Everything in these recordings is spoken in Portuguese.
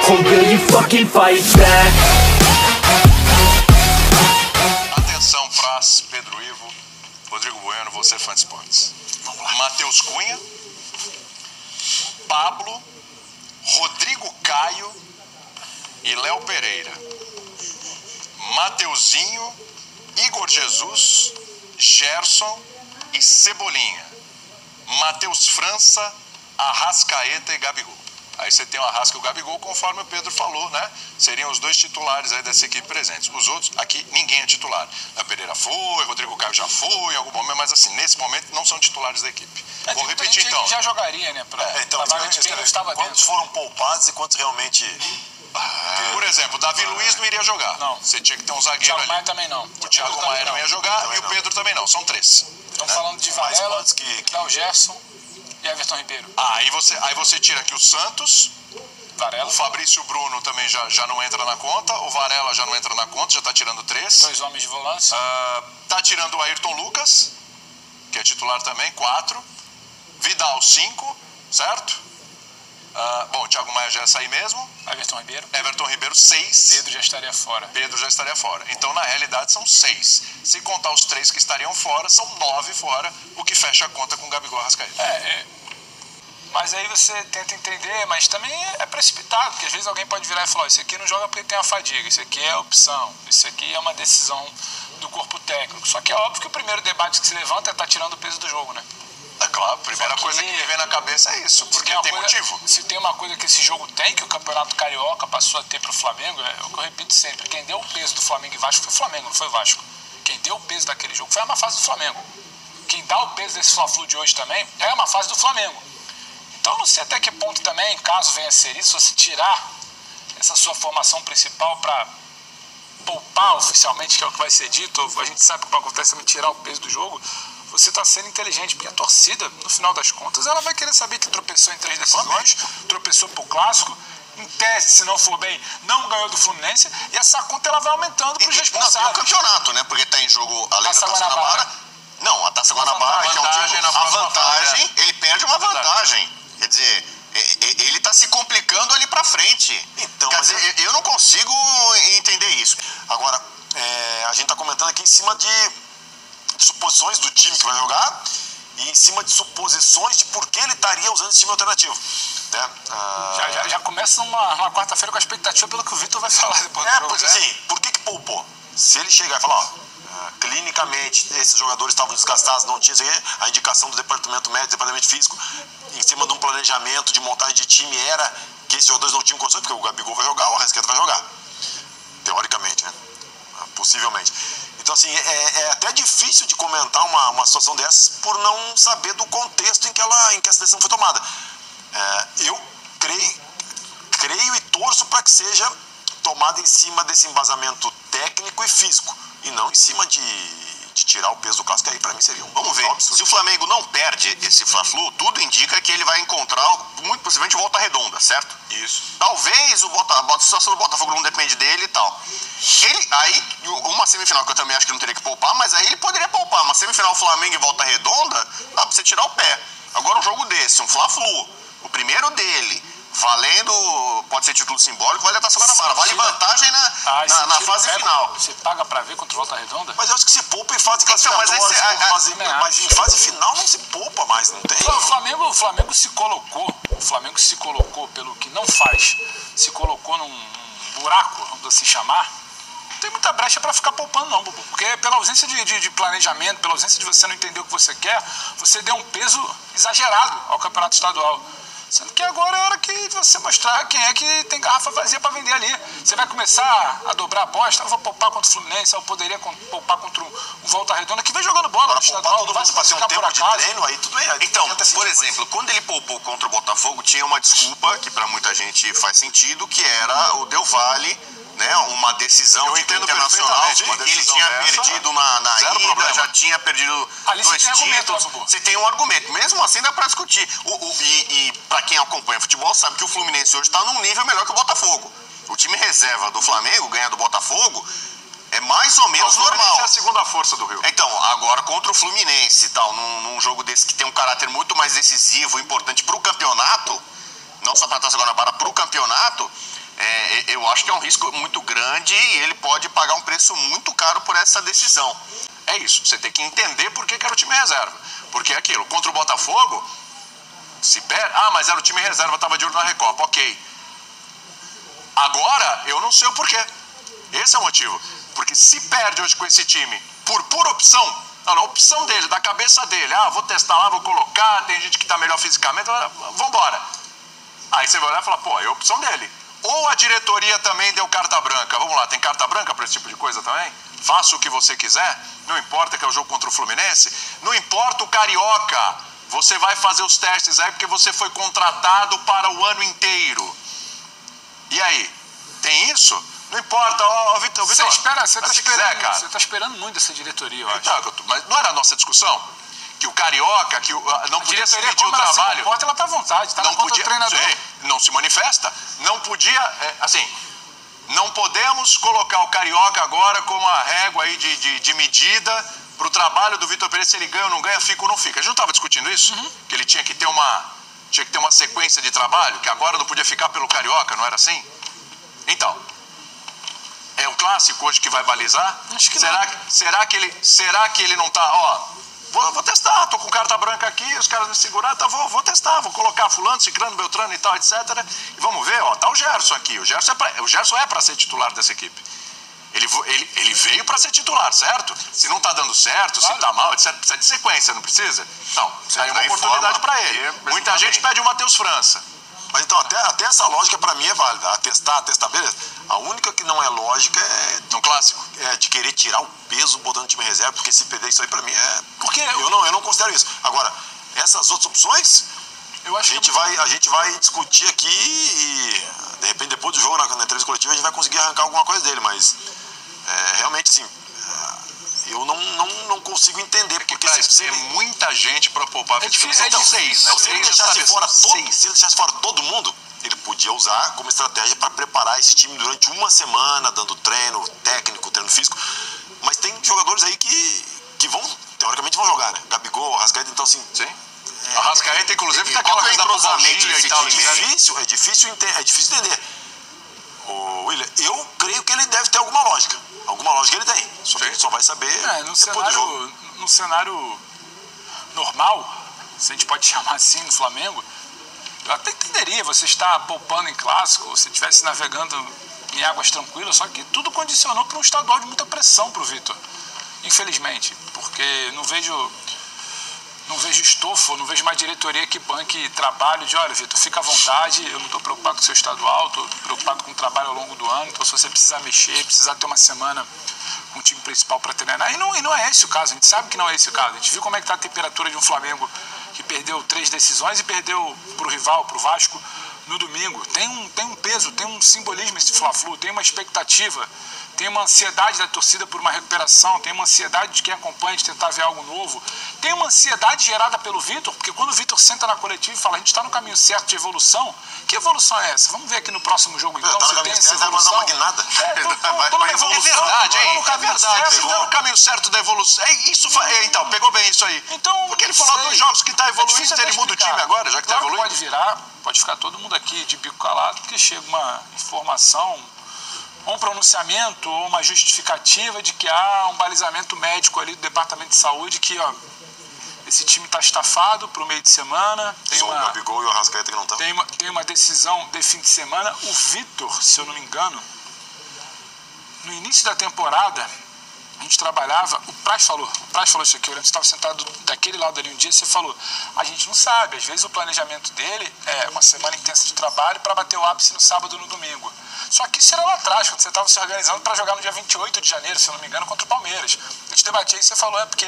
or will you fucking fight back? Atenção, Praz, Pedro Ivo, Rodrigo Bueno, você fã de esportes. Matheus Cunha, Pablo, Rodrigo Caio e Léo Pereira. Mateuzinho, Igor Jesus, Gerson e Cebolinha. Matheus França, Arrascaeta e Gabigol. Aí você tem o Arrasca e o Gabigol, conforme o Pedro falou, né? Seriam os dois titulares aí dessa equipe presentes. Os outros, aqui, ninguém é titular. A Pereira foi, Rodrigo Caio já foi em algum momento, mas assim, nesse momento não são titulares da equipe. Vou repetir então. Já jogaria, né? Pra vaga de quem não estava dentro. Quantos foram poupados e quantos realmente... Por exemplo, o Davi Luiz não iria jogar. Não. Você tinha que ter um zagueiro Thiago ali. Maia também não. O Thiago Maia não ia jogar e o Pedro também não. São 3. Estão falando de Varela, Léo Gerson e Everton Ribeiro. Aí você tira aqui o Santos. Varela. O Fabrício Bruno também já não entra na conta. O Varela já não entra na conta, já tá tirando 3. 2 homens de volância. Tá tirando o Ayrton Lucas, que é titular também, 4. Vidal, 5, certo? Bom, o Thiago Maia já ia sair mesmo. Everton Ribeiro, 6. Pedro já estaria fora. Então, na realidade, são 6. Se contar os 3 que estariam fora, são 9 fora, o que fecha a conta com o Gabigol e Arrascaeta. Mas aí você tenta entender, mas também é precipitado, porque às vezes alguém pode virar e falar, isso aqui não joga porque tem a fadiga, isso aqui é opção, isso aqui é uma decisão do corpo técnico. Só que é óbvio que o primeiro debate que se levanta é estar tirando o peso do jogo, né? É claro, a primeira coisa que me vem na cabeça é isso, porque tem motivo. Se tem uma coisa que esse jogo tem, que o Campeonato Carioca passou a ter pro Flamengo, é o que eu repito sempre, quem deu o peso do Flamengo e Vasco foi o Flamengo, não foi o Vasco. Quem deu o peso daquele jogo foi uma fase do Flamengo. Quem dá o peso desse Fla-Flu de hoje também é uma fase do Flamengo. Então não sei até que ponto também, caso venha a ser isso, você tirar essa sua formação principal para poupar oficialmente, que é o que vai ser dito, a gente sabe que o que acontece também tirar o peso do jogo, você está sendo inteligente, porque a torcida, no final das contas, ela vai querer saber que tropeçou em 3 decisões, tropeçou pro Clássico, em tese, se não for bem, não ganhou do Fluminense, e essa conta ela vai aumentando para os responsáveis. Não, tem o campeonato, né? Porque está em jogo além da Taça Guanabara. Não, a Taça Guanabara, que é um título, a vantagem, ele perde uma vantagem. Quer dizer, ele está se complicando ali para frente. Então, quer dizer, eu não consigo entender isso. Agora, a gente está comentando aqui em cima de suposições do time que vai jogar e em cima de suposições de por que ele estaria usando esse time alternativo. Né? Já começa uma quarta-feira com a expectativa pelo que o Vitor vai falar depois do jogo. Pois assim, por que poupou? Se ele chegar e falar, ó, clinicamente esses jogadores estavam desgastados, não tinha a indicação do departamento médico, do departamento físico, em cima de um planejamento de montagem de time era que esses jogadores não tinham condições, porque o Gabigol vai jogar, o Arrascaeta vai jogar, teoricamente, né? Possivelmente. Então assim, é até difícil de comentar uma situação dessas por não saber do contexto em que essa decisão foi tomada. Eu creio e torço para que seja tomada em cima desse embasamento técnico e físico, e não em cima de tirar o peso do Clássico, aí pra mim seria um... Vamos ver, se o Flamengo não perde esse Fla-Flu, tudo indica que ele vai encontrar, muito possivelmente, Volta Redonda, certo? Isso. Talvez a situação do Botafogo não depende dele e tal. Aí, uma semifinal que eu também acho que não teria que poupar, mas aí ele poderia poupar. Uma semifinal Flamengo e Volta Redonda, dá pra você tirar o pé. Agora um jogo desse, um Fla-Flu, o primeiro dele, valendo, pode ser título simbólico, vale a Taça Guanabara, vale vantagem na fase final. Você paga pra ver contra o Volta Redonda? Mas eu acho que se poupa em fase classificatória, mas em fase final não se poupa mais, não tem. O Flamengo se colocou pelo que não faz, se colocou num buraco, vamos assim chamar. Não tem muita brecha pra ficar poupando não, Bubu, porque pela ausência de planejamento, pela ausência de você não entender o que você quer, você deu um peso exagerado ao campeonato estadual. Sendo que agora é hora que você mostrar quem é que tem garrafa vazia para vender ali. Você vai começar a dobrar a aposta, eu vou poupar contra o Fluminense, eu poderia poupar contra um Volta Redonda que vem jogando bola no estadual, não vai se fazer um ficar por tempo de acaso. treino, aí tudo bem. Então, por exemplo, quando ele poupou contra o Botafogo, tinha uma desculpa que para muita gente faz sentido, que era o Del Valle, né, uma decisão internacional, que ele tinha perdido na ida, já tinha perdido ali 2 títulos. Você tem um argumento, mesmo assim dá pra discutir. E pra quem acompanha futebol sabe que o Fluminense hoje tá num nível melhor que o Botafogo. O time reserva do Flamengo ganhar do Botafogo é mais ou menos normal. É a segunda força do Rio. Então, agora contra o Fluminense e tal, num jogo desse que tem um caráter muito mais decisivo, importante pro campeonato, não só pra Taça Guanabara, pro campeonato, eu acho que é um risco muito grande e ele pode pagar um preço muito caro por essa decisão. É isso, você tem que entender por que era o time reserva. Porque é aquilo, contra o Botafogo, se perde... mas era o time reserva, estava de olho na Recopa, ok. Agora, eu não sei o porquê. Esse é o motivo. Porque se perde hoje com esse time, por pura opção, não, opção dele, da cabeça dele, vou testar lá, vou colocar, tem gente que está melhor fisicamente, vambora. Aí você vai olhar e falar, pô, é a opção dele. Ou a diretoria também deu carta branca. Vamos lá, tem carta branca para esse tipo de coisa também? Faça o que você quiser, não importa que é o jogo contra o Fluminense, não importa o Carioca, você vai fazer os testes aí porque você foi contratado para o ano inteiro. E aí, tem isso? Não importa, Vitor. Você tá esperando muito dessa diretoria, eu acho. Então, mas não era a nossa discussão? Que o Carioca, não podia se medir o trabalho. Ela tá à vontade, tá não podia, o treinador. Não se manifesta, não podia, não podemos colocar o Carioca agora como a régua aí de medida para o trabalho do Vitor Pereira, se ele ganha ou não ganha, fica ou não fica. A gente não estava discutindo isso? Que ele tinha que ter uma sequência de trabalho, que agora não podia ficar pelo Carioca, não era assim? Então, é o clássico hoje que vai balizar? Acho que será que ele não está, vou testar, tô com carta branca aqui, os caras me seguraram, tá, vou testar, vou colocar fulano, ciclano, beltrano e tal, etc. E vamos ver, tá o Gerson aqui. O Gerson é para ser titular dessa equipe. Ele veio para ser titular, certo? Se não tá dando certo, claro. Se tá mal, etc. Precisa de sequência, não precisa? Não, aí uma oportunidade para ele. Muita gente pede o Matheus França. Mas então, até essa lógica pra mim é válida. Atestar, beleza. A única que não é lógica é no clássico. É de querer tirar o peso botando time reserva, porque se perder isso aí pra mim é. Porque eu não considero isso. Agora, essas outras opções, eu acho a gente vai discutir aqui e de repente depois do jogo, na entrevista coletiva, a gente vai conseguir arrancar alguma coisa dele, mas realmente assim. Eu não consigo entender, porque se é muita gente para poupar. É difícil, né? Se ele deixasse fora todo mundo, ele podia usar como estratégia para preparar esse time durante uma semana, dando treino técnico, treino físico. Mas tem jogadores aí que vão, teoricamente, vão jogar, né? Gabigol, Arrascaeta, então assim. Sim. Arrascaeta, inclusive, tem aquela coisa da entrosamento e tal. É difícil entender. William, eu creio que ele deve ter alguma lógica. Alguma lógica ele tem. Só que a gente só vai saber depois do jogo. No cenário normal, se a gente pode chamar assim, no Flamengo, eu até entenderia você estar poupando em clássico, se estivesse navegando em águas tranquilas, só que tudo condicionou para um estadual de muita pressão para o Vitor. Infelizmente, porque não vejo estofo, não vejo uma diretoria que banque trabalho de, olha, Vitor, fica à vontade, eu não estou preocupado com o seu estadual, estou preocupado com o trabalho ao longo do ano, então se você precisar mexer, precisar ter uma semana com o time principal para treinar, e não é esse o caso, a gente sabe que não é esse o caso, a gente viu como é que está a temperatura de um Flamengo que perdeu 3 decisões e perdeu para o rival, para o Vasco, no domingo. Tem um peso, tem um simbolismo esse Fla-Flu, tem uma expectativa, tem uma ansiedade da torcida por uma recuperação, tem uma ansiedade de quem acompanha de tentar ver algo novo, tem uma ansiedade gerada pelo Vitor, porque quando o Vitor senta na coletiva e fala, a gente está no caminho certo de evolução, que evolução é essa? Vamos ver aqui no próximo jogo, então, se tem essa evolução. É verdade, hein? É verdade, você está no caminho certo da evolução. Então, pegou bem isso aí. Então, porque ele falou 2 jogos que está evoluindo, ele muda o time agora, já que está evoluindo. Pode ficar todo mundo aqui de bico calado, porque chega uma informação, um pronunciamento ou uma justificativa de que há um balizamento médico ali do Departamento de Saúde que, esse time está estafado para o meio de semana. Só o Gabigol e o Arrascaeta que não estão. Tem uma decisão de fim de semana. O Vitor, se eu não me engano, no início da temporada, a gente trabalhava, o Praz falou isso aqui, você estava sentado daquele lado ali um dia, você falou, a gente não sabe, às vezes o planejamento dele é uma semana intensa de trabalho para bater o ápice no sábado ou no domingo. Só que isso era lá atrás, quando você estava se organizando para jogar no dia 28 de janeiro, se eu não me engano, contra o Palmeiras. A gente debatia isso e você falou, porque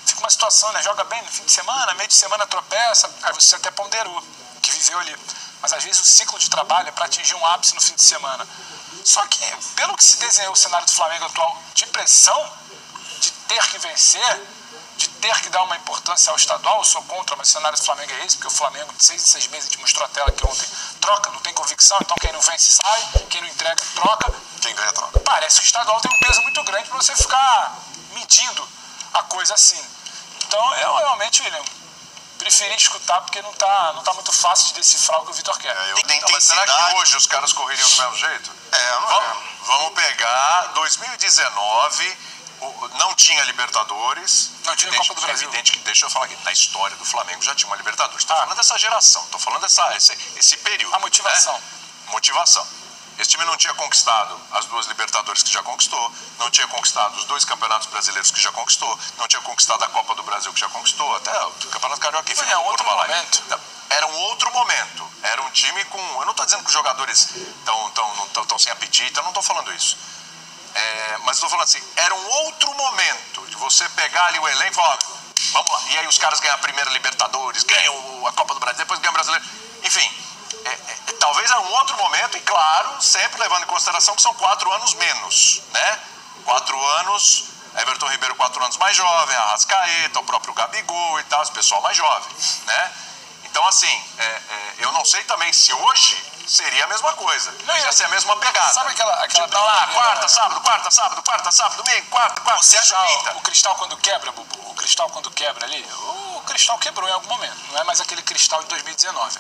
fica uma situação, né, joga bem no fim de semana, meio de semana tropeça, aí você até ponderou, que viveu ali. Mas às vezes o ciclo de trabalho é para atingir um ápice no fim de semana. Só que, pelo que se desenhou o cenário do Flamengo atual de pressão, de ter que vencer, de ter que dar uma importância ao estadual, eu sou contra, mas o cenário do Flamengo é esse, porque o Flamengo, de 6 em 6 meses, a gente mostrou a tela que ontem, troca, não tem convicção, então quem não vence sai, quem não entrega, troca. Quem ganha, troca. Parece que o estadual tem um peso muito grande para você ficar medindo a coisa assim. Então, eu realmente, William, Preferi escutar porque não tá muito fácil de decifrar o que o Vitor quer. Mas será que hoje os caras correriam do mesmo jeito? Vamos pegar 2019, não tinha Libertadores. Não tinha Copa do Brasil. Evidente que, deixa eu falar aqui, na história do Flamengo já tinha uma Libertadores. Estou falando dessa geração, estou falando esse período. A motivação. Né? Motivação. Esse time não tinha conquistado as 2 Libertadores que já conquistou, não tinha conquistado os 2 campeonatos brasileiros que já conquistou, não tinha conquistado a Copa do Brasil que já conquistou, até o Campeonato Carioca. Foi outro momento. Era um outro momento. Era um time com... Eu não estou dizendo que os jogadores estão sem apetite, eu não estou falando isso. Mas estou falando assim, era um outro momento de você pegar ali o elenco e falar, vamos lá. E aí os caras ganham a primeira Libertadores, ganham a Copa do Brasil, depois ganham o Brasileiro. Enfim, talvez era um outro momento e, claro, sempre levando em consideração que são 4 anos menos, né? 4 anos, Everton Ribeiro 4 anos mais jovem, Arrascaeta, o próprio Gabigol e tal, esse pessoal mais jovem, né? Então, assim, eu não sei também se hoje seria a mesma coisa. Ia ser a mesma pegada. Sabe aquela tá lá, quarta, sábado, domingo, quarta. Você acha o Cristal quando quebra, Bubu? O Cristal quando quebra ali? O Cristal quebrou em algum momento. Não é mais aquele Cristal de 2019.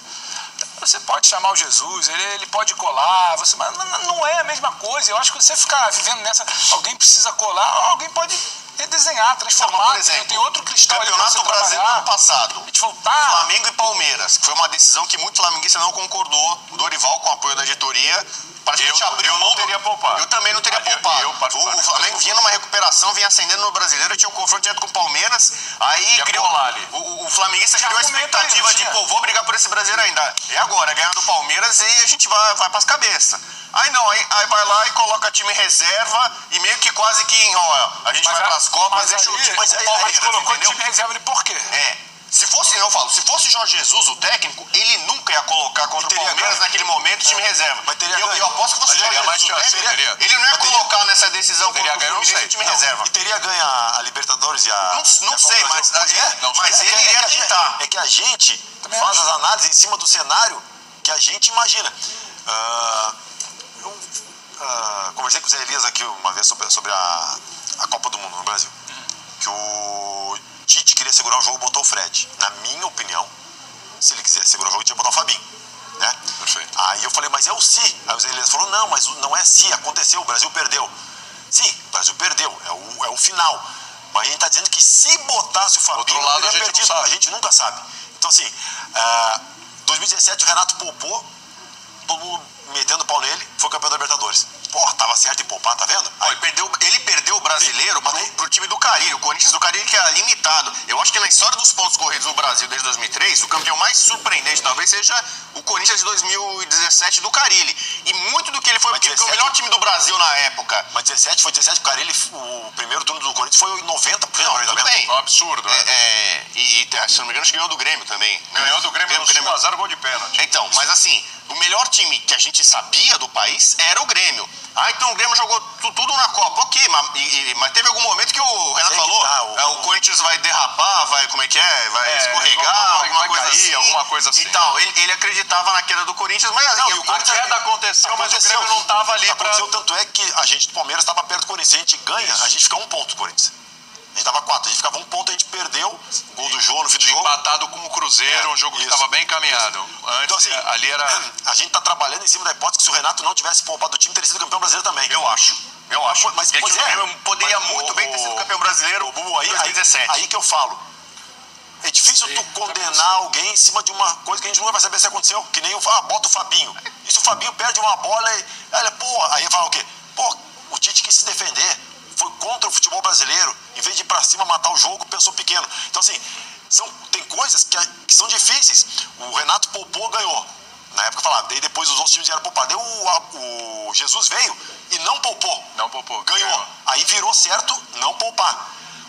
Você pode chamar o Jesus, ele pode colar, mas não é a mesma coisa. Eu acho que você ficar vivendo nessa... Alguém precisa colar, alguém pode redesenhar, transformar. Por exemplo, tem outro Cristal ali pra você Campeonato Brasileiro do ano passado. A gente voltar... Flamengo e Palmeiras, que foi uma decisão que muito flamenguista não concordou. O Dorival, com o apoio da diretoria, eu não teria poupado. Eu também não teria poupado. O Flamengo vinha numa recuperação, vinha ascendendo no Brasileiro, tinha um confronto direto com o Palmeiras, aí criou o flamenguista criou a expectativa de, vou brigar por esse Brasileiro ainda. E agora, ganhar do Palmeiras e a gente vai pras cabeças. Aí não, aí vai lá e coloca time reserva e meio que quase que, a gente vai pras Copas, deixa o time Palmeiras, colocou o time reserva ali por quê? Se fosse Jorge Jesus o técnico, ele nunca ia colocar contra o Palmeiras naquele momento o time reserva. Eu aposto que fosse Jorge Jesus o técnico, ele não ia colocar nessa decisão contra o Fluminense o time reserva. E teria ganho a Libertadores e a... Não sei, mas ele ia tentar. É que a gente faz as análises em cima do cenário que a gente imagina. Eu conversei com o Zé Elias aqui uma vez sobre a Copa do Mundo no Brasil. Que o Tite queria segurar o jogo, botou o Fred. Na minha opinião, se ele quisesse segurar o jogo, tinha que botar o Fabinho, né? Perfeito. Aí eu falei, mas é o se. Aí o Zé Elias falou, não, mas não é se, aconteceu, o Brasil perdeu. Sim, o Brasil perdeu, é o final. Mas a gente está dizendo que se botasse o Fabinho, outro lado, teria perdido. A gente nunca sabe. Então assim, 2017 o Renato poupou, todo mundo metendo pau nele, foi campeão da Libertadores. Porra, tava certo em poupar, tá vendo? Aí, ele perdeu o brasileiro pro time do Carille. O Corinthians do Carille que é limitado. Eu acho que na história dos pontos corridos no Brasil desde 2003, o campeão mais surpreendente talvez seja o Corinthians de 2017 do Carille. E muito do que ele foi, porque foi o melhor time do Brasil na época. Mas 17 foi 17, o Carille, o primeiro turno do Corinthians foi 90%. Tudo bem. Um absurdo, né? Se não me engano, acho que ganhou do Grêmio também. Ganhou do Grêmio, 1x0 gol de pênalti. Então, mas assim, o melhor time que a gente sabia do país era o Grêmio. Então o Grêmio jogou tudo na Copa. Ok, mas teve algum momento que o Renato falou, o Corinthians vai derrapar, vai escorregar, alguma coisa assim. E tal, ele acreditava na queda do Corinthians, mas assim, a queda aconteceu, mas o Grêmio não estava ali Tanto é que a gente do Palmeiras estava perto do Corinthians. Se a gente ganha, a gente fica 1 ponto do Corinthians. A gente tava 4, a gente ficava 1 ponto, a gente perdeu. Gol do jogo no fim do jogo. Empatado com o Cruzeiro, um jogo que estava bem encaminhado. Antes, então, assim, ali era... A gente tá trabalhando em cima da hipótese que se o Renato não tivesse poupado o time, teria sido campeão brasileiro também. Eu acho. Mas poderia muito bem ter sido campeão brasileiro em 2017. Aí que eu falo. É difícil tu condenar alguém em cima de uma coisa que a gente nunca vai saber se aconteceu. Que nem bota o Fabinho. E se o Fabinho perde uma bola, aí fala o quê? O Tite quis se defender. Foi contra o futebol brasileiro. Em vez de ir pra cima matar o jogo, pensou pequeno. Então, assim, tem coisas que são difíceis. O Renato poupou, ganhou. Na época falava, daí depois os outros times vieram poupar. Daí o Jesus veio e não poupou. Ganhou. Aí virou certo não poupar.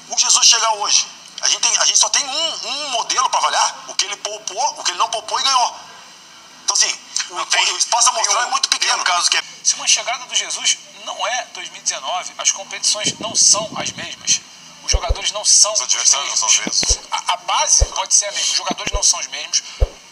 O Jesus chega hoje. A gente só tem um modelo para avaliar. O que ele poupou, o que ele não poupou e ganhou. Então, assim, o espaço a mostrar é muito pequeno. Se uma chegada do Jesus não é 2019, as competições não são as mesmas. Os jogadores não são os mesmos. A base pode ser a mesma. Os jogadores não são os mesmos.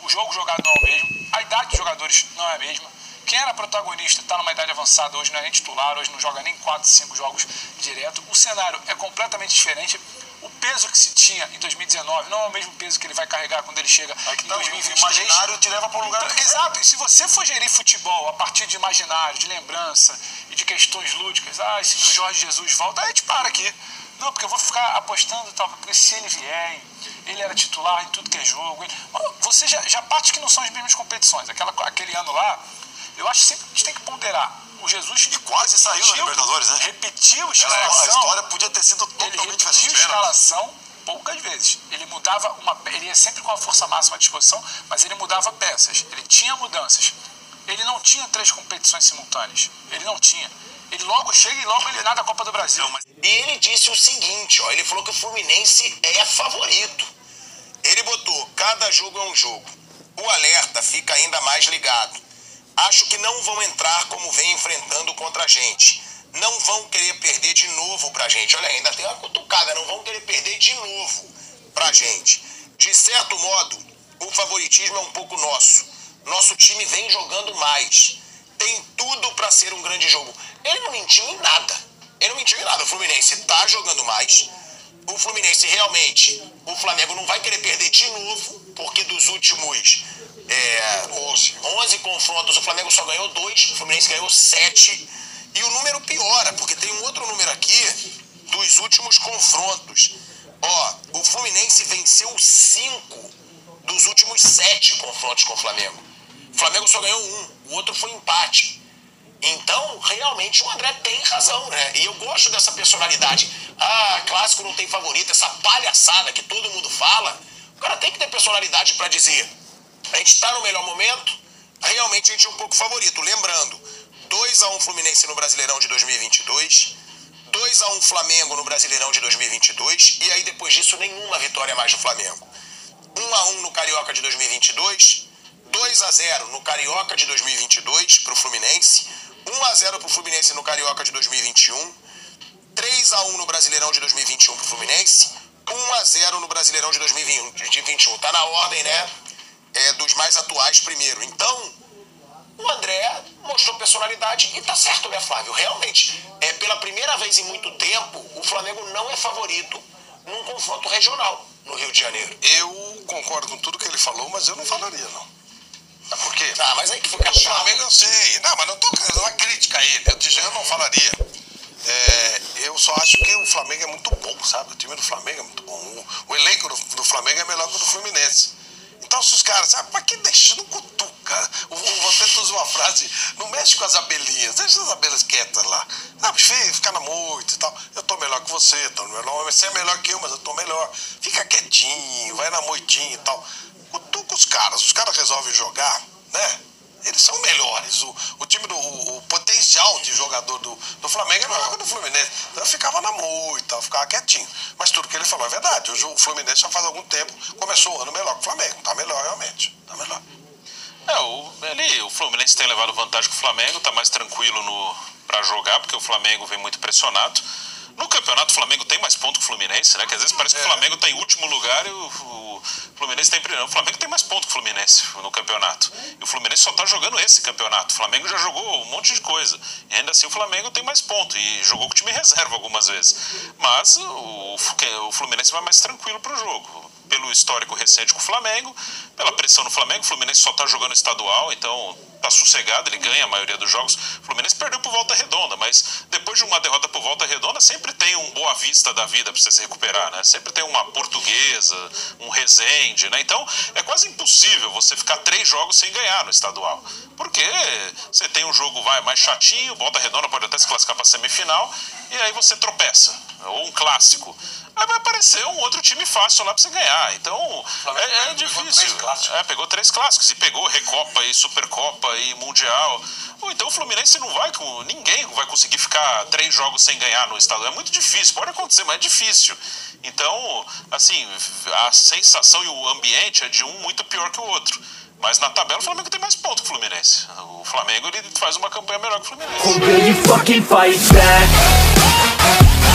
O jogo jogado não é o mesmo. A idade dos jogadores não é a mesma. Quem era protagonista está numa idade avançada, hoje não é nem titular, hoje não joga nem 4, 5 jogos direto. O cenário é completamente diferente. O peso que se tinha em 2019 não é o mesmo peso que ele vai carregar quando ele chega em 2023. O imaginário te leva para um lugar que Exato, e se você for gerir futebol a partir de imaginário, de lembrança e de questões lúdicas, se meu Jorge Jesus volta, aí a gente para aqui. Não, porque eu vou ficar apostando, tal, porque se ele vier, ele era titular em tudo que é jogo. Você já parte que não são as mesmas competições. Aquele ano lá, eu acho que sempre a gente tem que ponderar. O Jesus quase saiu da Libertadores, né? Repetiu a escalação. A história podia ter sido totalmente diferente. Ele repetiu a escalação poucas vezes. Ele mudava ele ia sempre com a força máxima à disposição, mas ele mudava peças. Ele tinha mudanças. Ele não tinha 3 competições simultâneas. Ele não tinha. Ele logo chega e logo ele nada a Copa do Brasil. E ele disse o seguinte, ele falou que o Fluminense é favorito. Ele botou, cada jogo é um jogo. O alerta fica ainda mais ligado. Acho que não vão entrar como vem enfrentando contra a gente. Não vão querer perder de novo pra gente. Olha, ainda tem uma cutucada, não vão querer perder de novo pra gente. De certo modo, o favoritismo é um pouco nosso. Nosso time vem jogando mais. Tem tudo pra ser um grande jogo. Ele não mentiu em nada. O Fluminense tá jogando mais. O Fluminense realmente, o Flamengo não vai querer perder de novo, porque dos últimos 11 confrontos, o Flamengo só ganhou 2, o Fluminense ganhou 7. E o número piora, porque tem um outro número aqui dos últimos confrontos. O Fluminense venceu 5 dos últimos 7 confrontos com o Flamengo. O Flamengo só ganhou 1, o outro foi empate. Então, realmente, o André tem razão, né? E eu gosto dessa personalidade. Clássico não tem favorito, essa palhaçada que todo mundo fala. O cara tem que ter personalidade para dizer. A gente está no melhor momento, realmente a gente é um pouco favorito. Lembrando, 2-1 Fluminense no Brasileirão de 2022, 2-1 Flamengo no Brasileirão de 2022, e aí depois disso nenhuma vitória mais do Flamengo. 1-1 no Carioca de 2022, 2-0 no Carioca de 2022 para o Fluminense, 1-0 para o Fluminense no Carioca de 2021, 3-1 no Brasileirão de 2021 para o Fluminense, 1-0 no Brasileirão de 2021. Tá na ordem, né? Dos mais atuais primeiro. Então, o André mostrou personalidade e tá certo, né, Flávio? Realmente, pela primeira vez em muito tempo, o Flamengo não é favorito num confronto regional no Rio de Janeiro. Eu concordo com tudo que ele falou, mas eu não falaria, não. Por quê? Mas aí que fica chato. O Flamengo eu sei. Não, mas não tô fazendo uma crítica a ele. Eu não falaria. Eu só acho que o Flamengo é muito bom, sabe? O time do Flamengo é muito bom. O elenco do Flamengo é melhor que o do Fluminense. Então, se os caras, pra que deixa? Não cutuca. Vou até usar uma frase, não mexe com as abelhinhas, deixa as abelhas quietas lá. Sabe, fica na moita e tal. Eu tô melhor que você, você é melhor que eu, mas eu tô melhor. Fica quietinho, vai na moitinha e tal. Cutuca os caras resolvem jogar, né? Eles são melhores. O time o potencial de jogador do Flamengo é melhor que o do Fluminense. Então eu ficava na moita, eu ficava quietinho. Mas tudo que ele falou é verdade. Hoje o Fluminense já faz algum tempo começou o ano melhor que o Flamengo. Tá melhor realmente. Tá melhor. O Fluminense tem levado vantagem com o Flamengo, tá mais tranquilo pra jogar, porque o Flamengo vem muito pressionado. No campeonato, o Flamengo tem mais pontos que o Fluminense, né? Que às vezes parece que o Flamengo tá em último lugar e o Fluminense tá em primeiro. O Flamengo tem mais pontos que o Fluminense no campeonato. E o Fluminense só tá jogando esse campeonato. O Flamengo já jogou um monte de coisa. E ainda assim o Flamengo tem mais pontos. E jogou com o time reserva algumas vezes. Mas o Fluminense vai mais tranquilo pro jogo. Pelo histórico recente com o Flamengo, pela pressão no Flamengo, o Fluminense só tá jogando estadual, então tá sossegado, ele ganha a maioria dos jogos. O Fluminense perdeu pro Volta Redonda, mas depois de uma derrota pro Volta Redonda, sempre tem um Boa Vista da vida pra você se recuperar, né? Sempre tem uma Portuguesa, um Resende, né? Então, é quase impossível você ficar 3 jogos sem ganhar no estadual. Porque você tem um jogo mais chatinho, Volta Redonda pode até se classificar pra semifinal, e aí você tropeça. Ou um clássico. Aí vai aparecer um outro time fácil lá pra você ganhar. Então, é difícil. Pegou 3 clássicos. E pegou Recopa e Supercopa e Mundial. Então o Fluminense ninguém vai conseguir ficar 3 jogos sem ganhar no estadual. É muito difícil. Pode acontecer, mas é difícil. Então, assim, a sensação e o ambiente é de um muito pior que o outro. Mas na tabela o Flamengo tem mais pontos que o Fluminense. O Flamengo ele faz uma campanha melhor que o Fluminense. Who really fucking fights back?